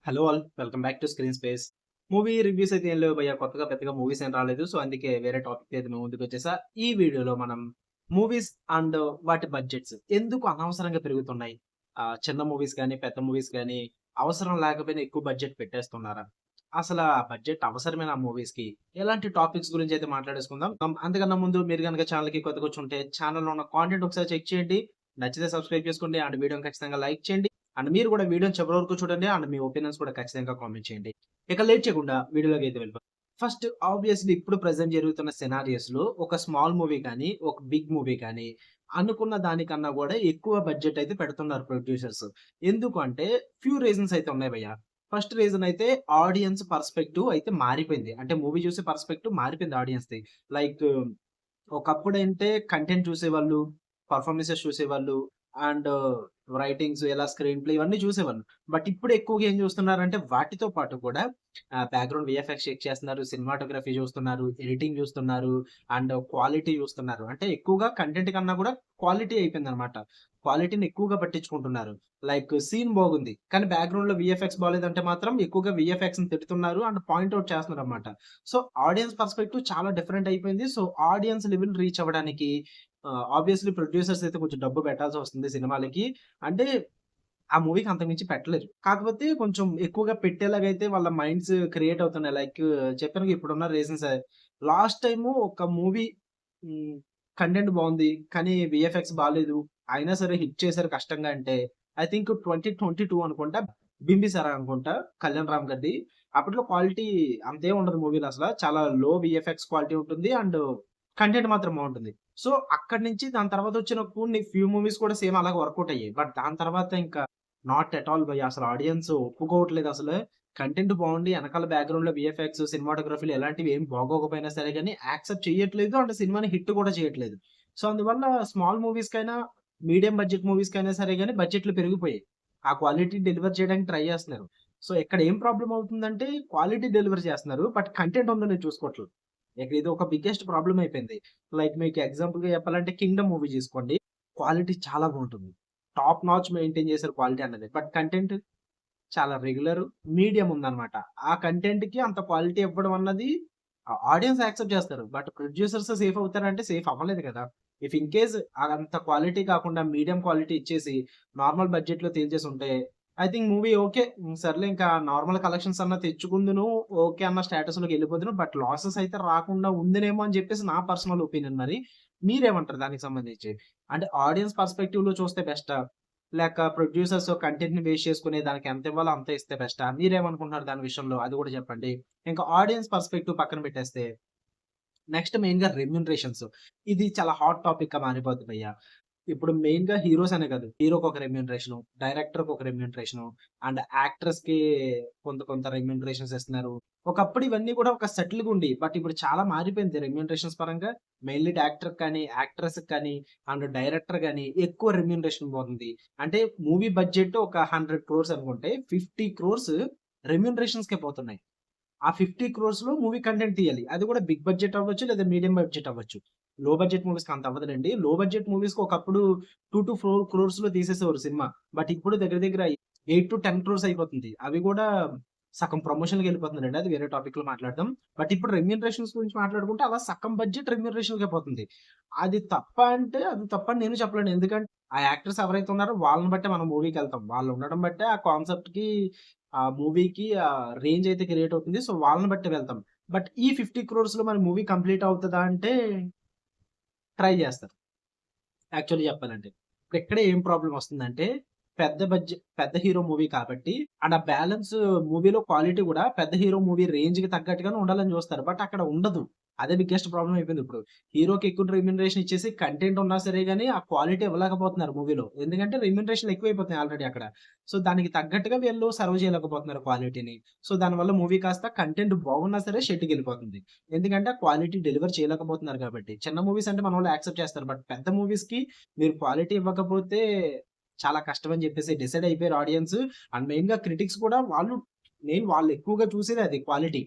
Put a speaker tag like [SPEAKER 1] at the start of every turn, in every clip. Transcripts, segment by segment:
[SPEAKER 1] Hello all. Welcome back to screen space. Movie reviews అయితే ఏం లేవు భయ్యా. కొత్తగా పెద్దగా మూవీస్ ఏం రాలేదు. సో, అందుకే వేరే టాపిక్ అయితే మీ ముందుకొచ్చేసా. ఈ వీడియోలో మనం మూవీస్ అండ్ వాటి బడ్జెట్స్ ఎందుకు అనవసరంగా పెరుగుతున్నాయి? చిన్న మూవీస్ గాని, పెద్ద మూవీస్ గాని అవసరం లేకపోయినా ఎక్కువ బడ్జెట్ పెట్టేస్తున్నారా? అసలా ఆ బడ్జెట్ అవసరమేనా మూవీస్‌కి? ఇలాంటి టాపిక్స్ గురించి అయితే మాట్లాడేసుకుందాం. అంతకన్నా ముందు మీరు గనక ఛానెల్‌కి కొత్తగొచ్చుంటే ఛానెల్‌లో ఉన్న కాంటెంట్ ఒకసారి చెక్ చేయండి. నచ్చితే సబ్స్క్రైబ్ చేసుకోండి. అండ్ వీడియోని ఖచ్చితంగా లైక్ చేయండి. అండ్ మీరు కూడా వీడియోని చివరి వరకు చూడండి. అండ్ మీ ఒపీనియన్స్ కూడా ఖచ్చితంగా కామెంట్ చేయండి. ఇక లేట్ చేయకుండా వీడియోలోకైతే వెళ్ళిపోదాం. ఫస్ట్ ఆబ్వియస్‌లీ ఇప్పుడు ప్రెజెంట్ జరుగుతున్న సినారియోస్‌లో ఒక స్మాల్ మూవీ కానీ, ఒక బిగ్ మూవీ కానీ అనుకున్న దానికన్నా గూడా ఎక్కువ బడ్జెట్ అయితే పెడుతున్నారు ప్రొడ్యూసర్స్. ఎందుకు అంటే ఫ్యూ రీజన్స్ అయితే ఉన్నాయి భయ్య. ఫస్ట్ రీజన్ అయితే ఆడియన్స్ పర్స్పెక్టివ్ అయితే మారిపోయింది. అంటే మూవీ చూసే పర్స్పెక్టివ్ మారిపోయింది ఆడియన్స్‌ది. లైక్ ఒకప్పుడంటే కంటెంట్ చూసేవాళ్ళు, పెర్ఫార్మన్సెస్ చూసేవాళ్ళు అండ్ రైటింగ్స్ ఇలా స్క్రీన్ ప్లే ఇవన్నీ చూసేవాళ్ళు. బట్ ఇప్పుడు ఎక్కువగా ఏం చూస్తున్నారంటే వాటితో పాటు కూడా బ్యాక్‌గ్రౌండ్ వీఎఫ్ఎక్స్ చెక్ చేస్తున్నారు, సినిమాటోగ్రఫీ చూస్తున్నారు, ఎడిటింగ్ చూస్తున్నారు అండ్ క్వాలిటీ చూస్తున్నారు. అంటే ఎక్కువగా కంటెంట్ కన్నా కూడా క్వాలిటీ అయిపోయిందనమాట. క్వాలిటీని ఎక్కువగా పట్టించుకుంటున్నారు. లైక్ సీన్ బాగుంది. కానీ బ్యాక్‌గ్రౌండ్‌లో వీఎఫ్ఎక్స్ బాలేదంటే మాత్రం ఎక్కువగా వీఎఫ్ఎక్స్‌ని తిడుతున్నారు అండ్ పాయింట్ ఔట్ చేస్తున్నారనమాట. సో, ఆడియన్స్ పర్స్పెక్టివ్ చాలా డిఫరెంట్ అయిపోయింది. సో, ఆడియన్స్ లెవెల్ రీచ్ అవ్వడానికి ఆబ్వియస్‌లీ ప్రొడ్యూసర్స్ అయితే కొంచెం డబ్బు పెట్టాల్సొస్తుంది సినిమాలకి. అంటే ఆ మూవీకి అంతకు మించి పెట్టలేరు. కాకపోతే కొంచెం ఎక్కువగా పెట్టేలాగైతే వాళ్ళ మైండ్స్ క్రియేట్ అవుతున్నాయి. లైక్ చెప్పానుగా ఇప్పుడున్న రీజన్స్ లాస్ట్ టైము ఒక మూవీ హ్మ్. కంటెంట్ బావుంది. కానీ వీఎఫ్ఎక్స్ బాలేదు. అయినా సరే హిట్ చేసారు కష్టంగా అంటే ఐ థింక్ 2022 అనుకుంటా 'బింబిసార' అనుకుంటా 'కళ్యాణ్ రామ్' గారిది. అప్పట్లో క్వాలిటీ అంతేం ఉండదు మూవీలో అసల. చాలా లో వీఎఫ్ఎక్స్ క్వాలిటీ ఉంటుంది. అండ్ కంటెంట్ మాత్రం బావుంటుంది. సో, అక్కడి నుంచి దాని తర్వాత వచ్చిన కొన్ని ఫ్యూ మూవీస్ కూడా సేమ్ అలాగే వర్కౌట్ అయ్యాయి. బట్ దాని తర్వాత ఇంకా నాట్ ఎట్ ఆల్ భయ్య. అసలు ఆడియన్స్ ఒప్పుకోవట్లేదసలు. కంటెంట్ బావుండి ఎనకాల బ్యాక్‌గ్రౌండ్‌లో వీఎఫ్ఎక్స్, సినిమాటోగ్రఫీలు ఎలాంటివి ఏమి బాగోకపోయినా సరే గాని యాక్సెప్ట్ చేయట్లేదు. అండ్ సినిమాని హిట్ కూడా చేయట్లేదు. సో, అందువల్ల స్మాల్ మూవీస్‌కైనా, మీడియం బడ్జెట్ మూవీస్‌కైనా సరే గాని బడ్జెట్‌లు పెరిగిపోయాయి. ఆ క్వాలిటీ డెలివర్ చేయడానికి ట్రై చేస్తున్నారు. సో, ఇక్కడ ఏం ప్రాబ్లమ్ అవుతుందంటే క్వాలిటీ డెలివర్ చేస్తున్నారు. బట్ కంటెంట్ ఉందో లేదో చూసుకోవట్లేదు. ఇక ఇది ఒక బిగ్గెస్ట్ ప్రాబ్లమ్ అయిపోయింది. లైక్ మీకు ఎగ్జాంపుల్‌గా చెప్పాలంటే 'కింగ్డమ్' మూవీ తీసుకోండి. క్వాలిటీ చాలా బావుంటుంది. టాప్ నాచ్ మెయింటైన్ చేశారు క్వాలిటీ అన్నది. బట్ కంటెంట్ చాలా రెగ్యులర్, మీడియం ఉందన్నమాట. ఆ కంటెంట్‌కి అంత క్వాలిటీ ఇవ్వడం అన్నది ఆడియన్స్ యాక్సెప్ట్ చేస్తారు. బట్ ప్రొడ్యూసర్స్ సేఫ్ అవుతారంటే సేఫ్ అవ్వలేదు కదా! ఇఫ్ ఇన్ కేస్ అంత క్వాలిటీ కాకుండా మీడియం క్వాలిటీ ఇచ్చేసి నార్మల్ బడ్జెట్‌లో తేల్చేసుంటే ఐ థింక్ మూవీ ఓకే. సర్లే ఇంకా నార్మల్ కలెక్షన్స్ అన్నా తెచ్చుకుందును. ఓకే అన్న స్టేటస్‌లోకి ఎళ్ళిపోదును. బట్ లాసెస్ అయితే రాకుండా ఉండునేమో అని చెప్పేసి నా పర్సనల్ ఒపీనియన్ మరి. మీరేమంటారు దానికి సంబంధించి? అంటే ఆడియన్స్ పర్స్‌పెక్టివ్‌లో చూస్తే బెస్టా? లేక ప్రొడ్యూసర్స్ కంటెంట్‌ని బేస్ చేసుకొని దానికి ఎంతివ్వాలో అంతే ఇస్తే బెస్టా? మీరేమనుకుంటున్నారు దాని విషయంలో? అది గూడా చెప్పండి. ఇంకా ఆడియన్స్ పర్స్‌పెక్టివ్ పక్కన పెట్టేస్తే నెక్స్ట్ మెయిన్‌గా రెమ్యూనరేషన్స్. ఇది చాలా హాట్ టాపిక్‌గా మారిపోద్ది భయ్య. ఇప్పుడు మెయిన్‌గా హీరోస్ అనే కాదు. హీరోకి ఒక రెమ్యూనరేషను, డైరెక్టర్‌కి ఒక రెమ్యూనరేషను, అండ్ యాక్టర్స్‌కి కొంత కొంత రెమ్యూనరేషన్స్ ఇస్తున్నారు. ఒకప్పుడు ఇవన్నీ కూడా ఒక సెటిల్‌గుండి. బట్ ఇప్పుడు చాలా మారిపోయింది రెమ్యూనరేషన్స్ పరంగా. మెయిన్‌లీ యాక్టర్‌కి కానీ, యాక్ట్రెస్‌కి కానీ, అండ్ డైరెక్టర్ గాని ఎక్కువ రెమ్యూనరేషన్ పోతుంది. అంటే మూవీ బడ్జెట్ ఒక 100,00,00,000 అనుకుంటే 50,00,00,000 రెమ్యూనరేషన్స్‌కే పోతున్నాయి. ఆ 50,00,00,000లో మూవీ కంటెంట్ తీయాలి. అది కూడా బిగ్ బడ్జెట్ అవ్వచ్చు, లేదా మీడియం బడ్జెట్ అవ్వచ్చు. లో బడ్జెట్ మూవీస్‌కి అంత అవ్వదులెండి. లో బడ్జెట్ మూవీస్‌కి ఒకప్పుడు 2-4 క్రోర్స్‌లో తీసేసేవారు సినిమా. బట్ ఇప్పుడు దగ్గర దగ్గర 8-10 క్రోర్స్ అయిపోతుంది. అవి కూడా సగం ప్రమోషన్‌లకెళ్ళిపోతుందండి. అది వేరే టాపిక్‌లో మాట్లాడదాం. బట్ ఇప్పుడు రెమ్యూనరేషన్స్ గురించి మాట్లాడుకుంటే అలా సగం బడ్జెట్ రెమ్యూనరేషన్‌కే పోతుంది. అది తప్పా అంటే అది తప్పని నేను చెప్పలేను. ఎందుకంటే ఆ యాక్టర్స్ ఎవరైతే ఉన్నారో వాళ్ళని బట్టే మనం మూవీకెళ్తాం. వాళ్ళు ఉండడం బట్టే ఆ కాన్సెప్ట్‌కి ఆ మూవీకి రేంజ్ అయితే క్రియేట్ అవుతుంది. సో, వాళ్ళని బట్టి వెళ్తాం. బట్ ఈ 50,00,00,000లో మన మూవీ కంప్లీట్ అవుతదా అంటే ట్రై జేస్తారు. యాక్చువల్లీ చెప్పాలంటే. ఇక్కడ ఏం ప్రాబ్లమ్ వస్తుందంటే, పెద్ద హీరో మూవీ కాబట్టి, అండ్ ఆ బ్యాలెన్స్ మూవీలో క్వాలిటీ గూడా పెద్ద హీరో మూవీ రేంజ్‌కి తగ్గట్టుగానే ఉండాలని జూస్తారు. బట్ అక్కడ ఉండదు. అదే బిగ్గెస్ట్ ప్రాబ్లమ్ అయిపోయిందిప్పుడు. హీరోకి ఎక్కువ రెమ్యూనరేషన్ ఇచ్చేసి కంటెంట్ ఉన్నా సరే గాని, ఆ క్వాలిటీ ఇవ్వలేకపోతున్నారు మూవీలో. ఎందుకంటే రెమ్యూనరేషన్‌లు ఎక్కువైపోతున్నాయి ఆల్రెడీ అక్కడ. సో, దానికి తగ్గట్టుగా వీళ్ళు సర్వ్ చేయలేకపోతున్నారు క్వాలిటీని. సో, దానివల్ల మూవీ కాస్త కంటెంట్ బాగున్నా సరే షెడ్డుకెళ్ళిపోతుంది. ఎందుకంటే ఆ క్వాలిటీ డెలివర్ చేయలేకపోతున్నారు కాబట్టి. చిన్న మూవీస్ అంటే మనోళ్ళు యాక్సెప్ట్ చేస్తారు. బట్ పెద్ద మూవీస్‌కి మీరు క్వాలిటీ ఇవ్వకపోతే చాలా కష్టం అని చెప్పేసి డిసైడ్ అయిపోయారు ఆడియన్స్. అండ్ మెయిన్‌గా క్రిటిక్స్ కూడా వాళ్ళు ఎక్కువగా చూసేది అది quality.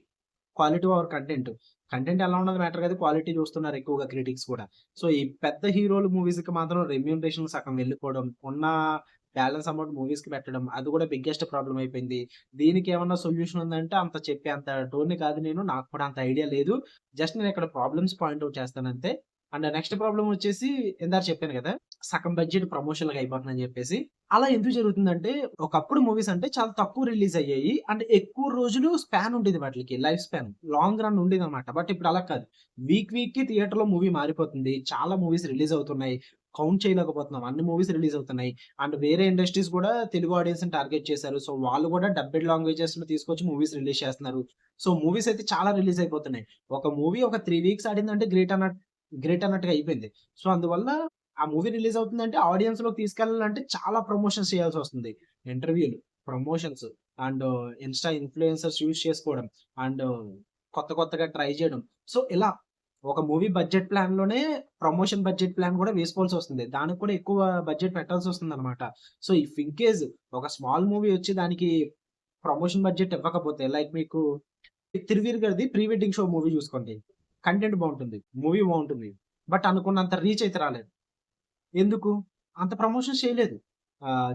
[SPEAKER 1] Quality over content. Content ఎలా ఉన్నది మ్యాటర్ కాదు. క్వాలిటీ చూస్తున్నారు ఎక్కువగా క్రిటిక్స్ కూడా. సో, ఈ పెద్ద హీరోల మూవీస్‌కి మాత్రం రెమ్యూనరేషన్ సగం వెళ్ళిపోవడం. ఉన్న బ్యాలెన్స్ అమౌంట్ మూవీస్‌కి పెట్టడం. అది కూడా బిగ్గెస్ట్ ప్రాబ్లమ్ అయిపోయింది. దీనికేమన్నా సొల్యూషన్ ఉందంటే అంత చెప్పేంత టోన్‌ని కాదు నేను. నాకు కూడా అంత ఐడియా లేదు. జస్ట్ నేనిక్కడ ప్రాబ్లమ్స్ పాయింట్ ఔట్ చేస్తానంతే. అండ్ నెక్స్ట్ ప్రాబ్లమ్ వచ్చేసి ఇందాక చెప్పాను గదా! సగం బడ్జెట్ ప్రమోషన్‌లకి అయిపోతుందని జెప్పేసి. అలా ఎందుకు జరుగుతుందంటే, ఒకప్పుడు మూవీస్ అంటే చాలా తక్కువ రిలీజ్ అయ్యాయి. అండ్ ఎక్కువ రోజులు స్పాన్ ఉండేది వాటిలికి. Life span. లాంగ్ రన్ ఉండేదన్నమాట. బట్ ఇప్పుడు అలా కాదు. వీక్‌కి థియేటర్‌లో మూవీ మారిపోతుంది. చాలా మూవీస్ రిలీజ్ అవుతున్నాయి. కౌంట్ చేయలేకపోతున్నాం. అన్ని మూవీస్ రిలీజ్ అవుతున్నాయి. అండ్ వేరే ఇండస్ట్రీస్ గూడా తెలుగు ఆడియన్స్‌ని టార్గెట్ చేశారు. సో, వాళ్ళు గూడా డబ్బెడ్ లాంగ్వేజెస్‌లో తీసుకొచ్చి మూవీస్ రిలీజ్ చేస్తున్నారు. సో, మూవీస్ అయితే చాలా రిలీజ్ అయిపోతున్నాయి. ఒక మూవీ ఒక 3 వీక్స్ ఆడిందంటే గ్రేట్ అన్నట్టుగా అయిపోయింది. సో, అందువల్ల ఆ మూవీ రిలీజ్ అవుతుందంటే ఆడియన్స్‌లోకి తీసుకెళ్ళాలంటే చాలా ప్రమోషన్స్ చేయాల్సొస్తుంది. ఇంటర్వ్యూలు, promotions and insta influencers use చేసుకోవడం. అండ్ కొత్తగా ట్రై చేయడం. సో, ఇలా ఒక మూవీ బడ్జెట్ ప్లాన్‌లోనే ప్రమోషన్ బడ్జెట్ ప్లాన్ గూడా వేసుకోవాల్సొస్తుంది. దానికి కూడా ఎక్కువ బడ్జెట్ పెట్టాల్సొస్తుందనమాట. సో, ఇఫ్ ఇన్ కేస్ ఒక స్మాల్ మూవీ వచ్చి దానికి ప్రమోషన్ బడ్జెట్ ఇవ్వకపోతే లైక్ మీకు 'త్రివిర్' గారిది ప్రీ వెడ్డింగ్ షో మూవీ చూసుకోండి. కంటెంట్ బావుంటుంది. మూవీ బావుంటుంది. బట్ అనుకున్నంత రీచ్ అయితే రాలేదు. ఎందుకు? అంత ప్రమోషన్స్ చేయలేదు.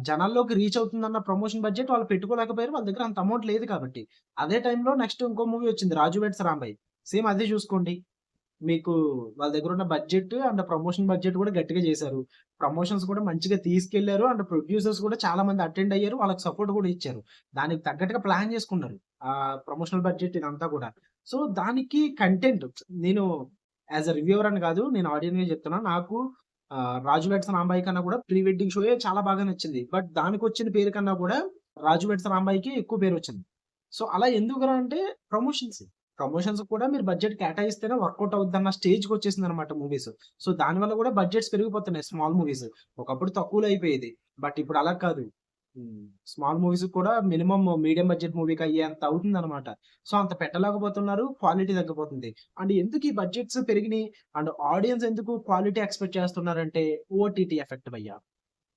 [SPEAKER 1] జనాల్లోకి రీచ్ అవుతుందన్న ప్రమోషన్ బడ్జెట్ వాళ్ళు పెట్టుకోలేకపోయారు. వాళ్ళ దగ్గర అంత అమౌంట్ లేదు కాబట్టి. అదే టైంలో నెక్స్ట్ ఇంకో మూవీ వచ్చింది 'రాజు వెడ్స్ రాంబాయ్.' సేమ్ అదే చూసుకోండి. మీకు వాళ్ళ దగ్గరున్న బడ్జెట్ అండ్ ప్రమోషన్ బడ్జెట్ కూడా గట్టిగా చేశారు. ప్రమోషన్స్ కూడా మంచిగా తీసుకెళ్లారు. అండ్ ప్రొడ్యూసర్స్ కూడా చాలా మంది అటెండ్ అయ్యారు. వాళ్ళకి సపోర్ట్ కూడా ఇచ్చారు. దానికి తగ్గట్టుగా ప్లాన్ చేసుకున్నారు. ప్రమోషనల్ బడ్జెట్ ఇదంతా కూడా. సో, దానికి కంటెంట్ నేను యాస్ ఎ రివ్యూవర్ అని కాదు. నేను ఆడియన్‌గా చెప్తున్నా. నాకు 'రాజు వెడ్స్ రాంబాయ్' కన్నా కూడా ప్రీ వెడ్డింగ్ షోయే చాలా బాగా నచ్చింది. బట్ దానికొచ్చిన పేరు కన్నా కూడా 'రాజు వెడ్స్ రాంబాయ్‌కి' ఎక్కువ పేరొచ్చింది. సో, అలా ఎందుకురా అంటే ప్రమోషన్స్. ప్రమోషన్స్‌కి కూడా మీరు బడ్జెట్ కేటాయిస్తేనే వర్కౌట్ అవుద్దన్న స్టేజ్‌కొచ్చేసిందనమాట మూవీస్. సో, దానివల్ల కూడా బడ్జెట్స్ పెరిగిపోతున్నాయి స్మాల్ మూవీస్. ఒకప్పుడు తక్కువలో అయిపోయేది. బట్ ఇప్పుడు అలా కాదు. స్మాల్ మూవీస్‌కి కూడా మినిమమ్ మీడియం బడ్జెట్ మూవీకి అయ్యేంత అవుతుందనమాట. సో, అంత పెట్టలేకపోతున్నారు. క్వాలిటీ తగ్గిపోతుంది. అండ్ ఎందుకు ఈ బడ్జెట్స్ పెరిగినియి అండ్ ఆడియన్స్ ఎందుకు క్వాలిటీ ఎక్స్‌పెక్ట్ చేస్తున్నారంటే ఓటీటీ ఎఫెక్ట్ భయ్యా.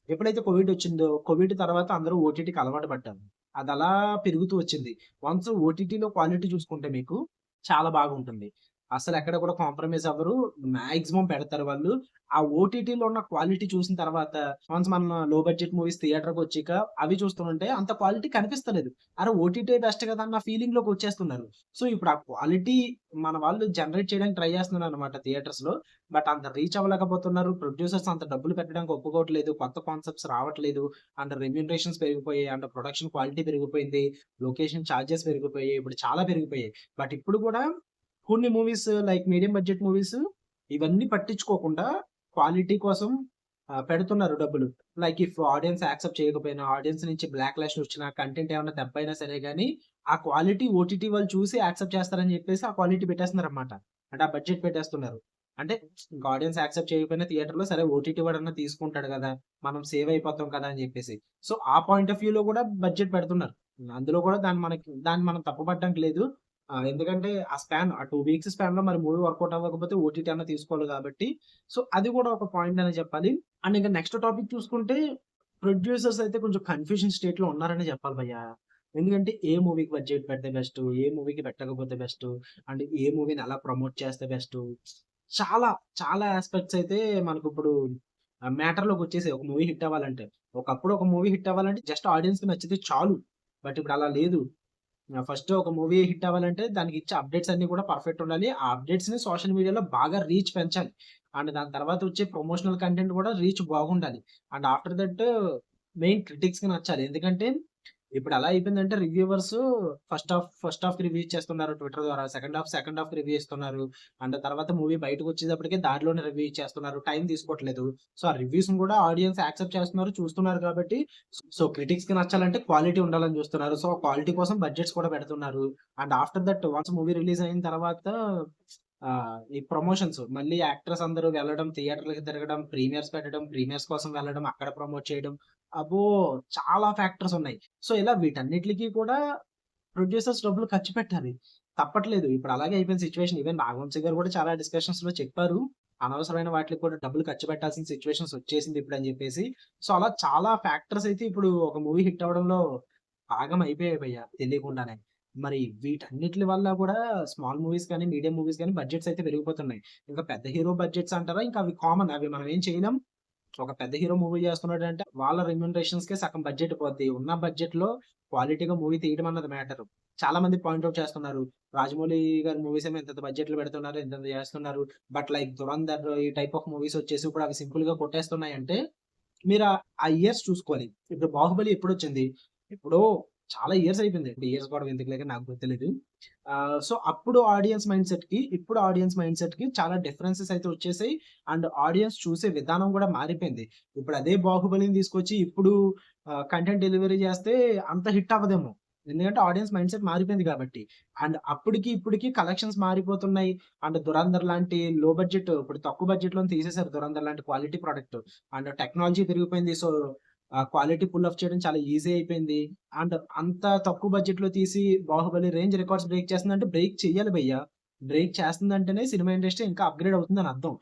[SPEAKER 1] ఎప్పుడైతే కోవిడొచ్చిందో, కోవిడ్ తర్వాత అందరూ ఓటీటీకి అలవాటు పడ్డారు. అదలా పెరుగుతూ వచ్చింది. వన్స్ ఓటీటీలో క్వాలిటీ చూసుకుంటే మీకు చాలా బాగుంటుంది. అసలెక్కడ కూడా కాంప్రమైజ్ అవ్వరు. మాక్సిమం పెడతారు వాళ్ళు. ఆ ఓటీటీలో ఉన్న క్వాలిటీ చూసిన తర్వాత వన్స్ మన లో బడ్జెట్ మూవీస్ థియేటర్‌కొచ్చాక అవి చూస్తుంటే అంత క్వాలిటీ కనిపిస్తలేదు. అరె! ఓటీటీయే బెస్ట్ కదా! అన్న ఫీలింగ్‌లోకొచ్చేస్తున్నారు. సో, ఇప్పుడు ఆ క్వాలిటీ మన వాళ్ళు జనరేట్ చేయడానికి ట్రై చేస్తున్నారనమాట థియేటర్స్‌లో. బట్ అంత రీచ్ అవ్వలేకపోతున్నారు. ప్రొడ్యూసర్స్ అంత డబ్బులు పెట్టడానికి ఒప్పుకోవట్లేదు. కొత్త కాన్సెప్ట్స్ రావట్లేదు. అండ్ రెమ్యూనరేషన్స్ పెరిగిపోయాయి. అండ్ ప్రొడక్షన్ క్వాలిటీ పెరిగిపోయింది. లొకేషన్ చార్జెస్ పెరిగిపోయాయి. ఇప్పుడు చాలా పెరిగిపోయాయి. బట్ ఇప్పుడు కూడా కొన్ని movies like medium budget movies ఇవన్నీ పట్టించుకోకుండా క్వాలిటీ కోసం పెడుతున్నారు డబ్బులు. లైక్ ఇఫ్ ఆడియన్స్ యాక్సెప్ట్ చేయకపోయినా, ఆడియన్స్ నుంచి బ్యాక్‌లాష్ వచ్చినా, కంటెంట్ ఏమన్నా దెబ్బైనా సరే గాని, ఆ క్వాలిటీ ఓటీటీ వాళ్ళు చూసి యాక్సెప్ట్ చేస్తారని చెప్పేసి ఆ క్వాలిటీ పెట్టేస్తున్నారన్నమాట. అంటే ఆ బడ్జెట్ పెట్టేస్తున్నారు. అంటే ఇంక ఆడియన్స్ యాక్సెప్ట్ చేయకపోయినా థియేటర్‌లో సరే ఓటీటీ వాడన్నా తీసుకుంటాడు గదా! మనం సేవ్ అయిపోతాం కదా! అని జెప్పేసి. సో, ఆ పాయింట్ ఆఫ్ వ్యూలో గూడా బడ్జెట్ పెడుతున్నారు. అందులో కూడా దాన్ని మనం తప్పుపట్టడానికి లేదు. ఎందుకంటే ఆ స్పాన్ ఆ 2 వీక్స్ స్పాన్‌లో మరి మూవీ వర్కౌట్ అవ్వకపోతే ఓటీటీ అన్నా తీసుకోవాలి గాబట్టి, సో, అది గూడా ఒక పాయింట్ అనే చెప్పాలి. అండ్ ఇంక నెక్స్ట్ టాపిక్ చూసుకుంటే ప్రొడ్యూసర్స్ అయితే కొంచెం కన్‌ఫ్యూజన్ స్టేట్‌లో ఉన్నారనే చెప్పాలి భయ్యా. ఎందుకంటే ఏ మూవీకి బడ్జెట్ పెడితే బెస్టు, ఏ మూవీకి పెట్టకపోతే బెస్టు, అండ్ ఏ మూవీని ఎలా ప్రమోట్ చేస్తే బెస్టు. చాలా, చాలా యాస్పెక్ట్స్ అయితే మనకిప్పుడు మ్యాటర్‌లోకొచ్చేసాయి ఒక మూవీ హిట్ అవ్వాలంటే. ఒకప్పుడు ఒక మూవీ హిట్ అవ్వాలంటే జస్ట్ ఆడియన్స్‌కి నచ్చితే చాలు. బట్ ఇప్పుడు అలా లేదు. ఫస్ట్ ఒక మూవీ హిట్ అవ్వాలంటే దానికిచ్చే అప్‌డేట్స్ అన్నీ కూడా పర్ఫెక్ట్ ఉండాలి. ఆ అప్‌డేట్స్‌ని సోషల్ మీడియాలో బాగా రీచ్ పెంచాలి. అండ్ దాని తర్వాత వచ్చే ప్రమోషనల్ కంటెంట్ కూడా రీచ్ బాగుండాలి. అండ్ ఆఫ్టర్ దట్ మెయిన్ క్రిటిక్స్‌కి నచ్చాలి. ఎందుకంటే ఇప్పుడు ఎలా అయిపోయిందంటే రివ్యూవర్స్ ఫస్ట్ హాఫ్‌కి రివ్యూ ఇచ్చేస్తున్నారు ట్విట్టర్ ద్వారా. సెకండ్ హాఫ్‌కి రివ్యూ ఇస్తున్నారు. అండ్ తర్వాత మూవీ బయటకొచ్చేటప్పటికే దారిలోనే రివ్యూ ఇచ్చేస్తున్నారు. టైం తీసుకోవట్లేదు. సో, ఆ రివ్యూస్‌ని కూడా ఆడియన్స్ యాక్సెప్ట్ చేస్తున్నారు, చూస్తున్నారు కాబట్టి సో, క్రిటిక్స్‌కి నచ్చాలంటే క్వాలిటీ ఉండాలని చూస్తున్నారు. సో, క్వాలిటీ కోసం బడ్జెట్స్ కూడా పెడుతున్నారు. And after that once movie release అయిన తర్వాత ఈ ప్రమోషన్స్ మళ్ళీ యాక్టర్స్ అందరూ వెళ్ళడం, థియేటర్‌లకి తిరగడం, ప్రీమియర్స్ పెట్టడం, ప్రీమియర్స్ కోసం వెళ్ళడం, అక్కడ ప్రమోట్ చేయడం. అబ్బో! చాలా ఫ్యాక్టర్స్ ఉన్నాయి. సో, ఇలా వీటన్నిట్లికి కూడా ప్రొడ్యూసర్స్ డబ్బులు ఖర్చు పెట్టాలి. తప్పట్లేదు. ఇప్పుడు అలాగే అయిపోయింది సిట్యుయేషన్. ఈవెన్ రాఘవంశీ గారు కూడా చాలా డిస్కషన్స్‌లో చెప్పారు. అనవసరమైన వాటిలికి కూడా డబ్బులు ఖర్చు పెట్టాల్సిన సిట్యుయేషన్స్ వచ్చేసింది ఇప్పుడని జెప్పేసి. సో, అలా చాలా ఫ్యాక్టర్స్ అయితే ఇప్పుడు ఒక మూవీ హిట్ అవ్వడంలో భాగం అయిపోయాయి భయ్యా తెలియకుండానే. మరి వీటన్నిట్లి వల్ల కూడా స్మాల్ మూవీస్ కానీ, మీడియం మూవీస్ గానీ బడ్జెట్స్ అయితే పెరిగిపోతున్నాయి. ఇంకా పెద్ద హీరో బడ్జెట్స్ అంటారా ఇంకా అవి కామన్. అవి మనం ఏం చేయలేం. ఒక పెద్ద హీరో మూవీ చేస్తున్నాడంటే వాళ్ళ రెమ్యూనరేషన్స్‌కే సగం బడ్జెట్ పోద్ది. ఉన్న బడ్జెట్‌లో క్వాలిటీగా మూవీ తీయడం అన్నది మ్యాటరు. చాలా మంది పాయింట్ ఔట్ చేస్తున్నారు. 'రాజమౌళి' గారి మూవీస్ ఏమో ఇంతింత బడ్జెట్‌లు పెడుతున్నారు, ఇంతింత చేస్తున్నారు. బట్ లైక్ 'ధురంధర్' ఈ టైప్ ఆఫ్ మూవీస్ వచ్చేసి ఇప్పుడు అవి సింపుల్‌గా కొట్టేస్తున్నాయంటే మీరు ఆ ఇయర్స్ చూసుకోవాలి. ఇప్పుడు 'బాహుబలి' ఎప్పుడొచ్చింది? ఎప్పుడో చాలా ఇయర్స్ అయిపోయింది. అంటే ఇయర్స్ కూడా ఎందుకులే గాని నాకు తెలీదు. సో, అప్పుడు ఆడియన్స్ మైండ్‌సెట్‌కి, ఇప్పుడు ఆడియన్స్ మైండ్‌సెట్‌కి చాలా డిఫరెన్సెస్ అయితే వచ్చేసాయి. అండ్ ఆడియన్స్ చూసే విధానం కూడా మారిపోయింది. ఇప్పుడు అదే 'బాహుబలిని' తీసుకొచ్చి ఇప్పుడు కంటెంట్ డెలివరీ చేస్తే అంత హిట్ అవ్వదేమో. ఎందుకంటే ఆడియన్స్ మైండ్‌సెట్ మారిపోయింది కాబట్టి. అండ్ అప్పటికి, ఇప్పటికి కలెక్షన్స్ మారిపోతున్నాయి. అండ్ 'ధురంధర్' లాంటి లో బడ్జెట్ ఇప్పుడు తక్కువ బడ్జెట్‌లోనే తీసేసారు 'ధురంధర్' లాంటి క్వాలిటీ ప్రొడక్ట్. అండ్ టెక్నాలజీ పెరిగిపోయింది. సో, క్వాలిటీ పుల్ ఆఫ్ చేయడం చాలా ఈజీ అయిపోయింది. అండ్ అంత తక్కువ బడ్జెట్‌లో తీసి 'బాహుబలి' రేంజ్ రికార్డ్స్ బ్రేక్ చేస్తుందంటే బ్రేక్ చెయ్యాలి భయ్యా. బ్రేక్ చేస్తుందంటేనే సినిమా ఇండస్ట్రీ ఇంకా అప్‌గ్రేడ్ అవుతుందని అర్థం.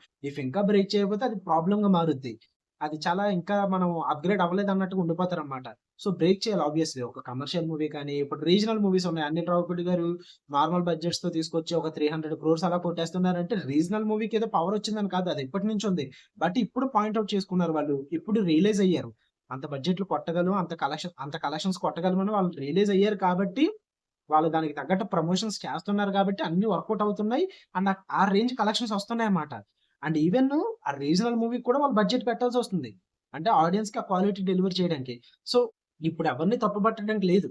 [SPEAKER 1] ఇంకా బ్రేక్ చేయకపోతే అది ప్రాబ్లమ్‌గా మారుద్ది. అది చాలా ఇంకా మనం అప్‌గ్రేడ్ అవ్వలేదన్నట్టుగా ఉండిపోతారనమాట. సో, బ్రేక్ చేయాలి ఆబ్వియస్‌లీ. ఒక కమర్షియల్ మూవీ కానీ, ఇప్పుడు రీజనల్ మూవీస్ ఉన్నాయి. అనిల్ రావిపూడి గారు నార్మల్ బడ్జెట్స్‌తో తీసుకొచ్చి ఒక 300 క్రోర్స్ అలా కొట్టేస్తున్నారంటే రీజనల్ మూవీకి ఏదో పవర్ వచ్చిందని కాదు. అది ఎప్పటి నుంచి ఉంది. బట్ ఇప్పుడు పాయింట్ ఔట్ చేసుకున్నారు వాళ్ళు. ఇప్పుడు రియలైజ్ అయ్యారు. అంత బడ్జెట్‌లు కొట్టగలం, అంత కలెక్షన్స్ కొట్టగలమని వాళ్ళు రియలైజ్ అయ్యారు కాబట్టి, వాళ్ళు దానికి తగ్గట్టు ప్రమోషన్స్ చేస్తున్నారు కాబట్టి అన్నీ వర్కౌట్ అవుతున్నాయి. అండ్ ఆ రేంజ్ కలెక్షన్స్ వస్తున్నాయన్నమాట. అండ్ ఈవెన్ ఆ రీజనల్ మూవీకి కూడా వాళ్ళు బడ్జెట్ పెట్టాల్సొస్తుంది. అంటే ఆడియన్స్‌కి ఆ క్వాలిటీ డెలివర్ చేయడానికి. సో, ఇప్పుడు ఎవరిని తప్పుపట్టడానికి లేదు.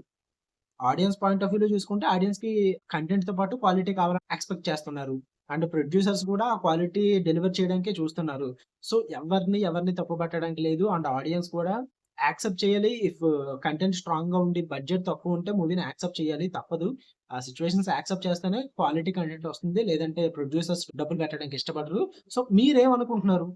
[SPEAKER 1] ఆడియన్స్ పాయింట్ ఆఫ్ వ్యూలో చూసుకుంటే ఆడియన్స్‌కి కంటెంట్‌తో పాటు క్వాలిటీ కావాలని ఎక్స్‌పెక్ట్ చేస్తున్నారు. అండ్ ప్రొడ్యూసర్స్ కూడా ఆ క్వాలిటీ డెలివర్ చేయడానికే చూస్తున్నారు. సో, ఎవరిని తప్పుపట్టడానికి లేదు. అండ్ ఆడియన్స్ కూడా యాక్సెప్ట్ చేయాలి. ఇఫ్ కంటెంట్ స్ట్రాంగ్‌గా ఉండి బడ్జెట్ తక్కువుంటే మూవీని యాక్సెప్ట్ చేయాలి. తప్పదు. ఆ సిట్యుయేషన్స్ యాక్సెప్ట్ చేస్తేనే క్వాలిటీ కంటెంట్ వస్తుంది. లేదంటే ప్రొడ్యూసర్స్ డబ్బులు పెట్టడానికి ఇష్టపడరు. సో, మీరేమనుకుంటున్నారు?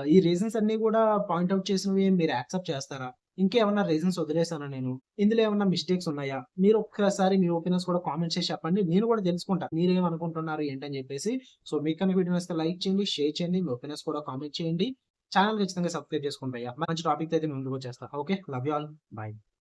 [SPEAKER 1] ఈ రీజన్స్ అన్నీ కూడా పాయింట్ ఔట్ చేసినవి మీరు యాక్సెప్ట్ చేస్తారా? ఇంకేమన్నా రీజన్స్ వదిలేసానా నేను? ఇందులో ఏమన్నా మిస్టేక్స్ ఉన్నాయా? మీరు ఒక్కసారి మీ ఒపీనియన్స్ కూడా కామెంట్ చేసి చెప్పండి. నేను కూడా తెలుసుకుంటా. మీరేమనుకుంటున్నారు ఏంటని చెప్పేసి. సో, మీకు కనుక వీడియో నచ్చితే లైక్ చేయండి, షేర్ చేయండి. మీ ఒపీనియన్స్ కూడా కామెంట్ చేయండి. ఛానెల్ ఖచ్చితంగా సబ్స్క్రైబ్ చేసుకోండి భయ్యా. మంచి టాపిక్‌తో అయితే మీ ముందుకొచ్చేస్తా. Okay. Love you all. By.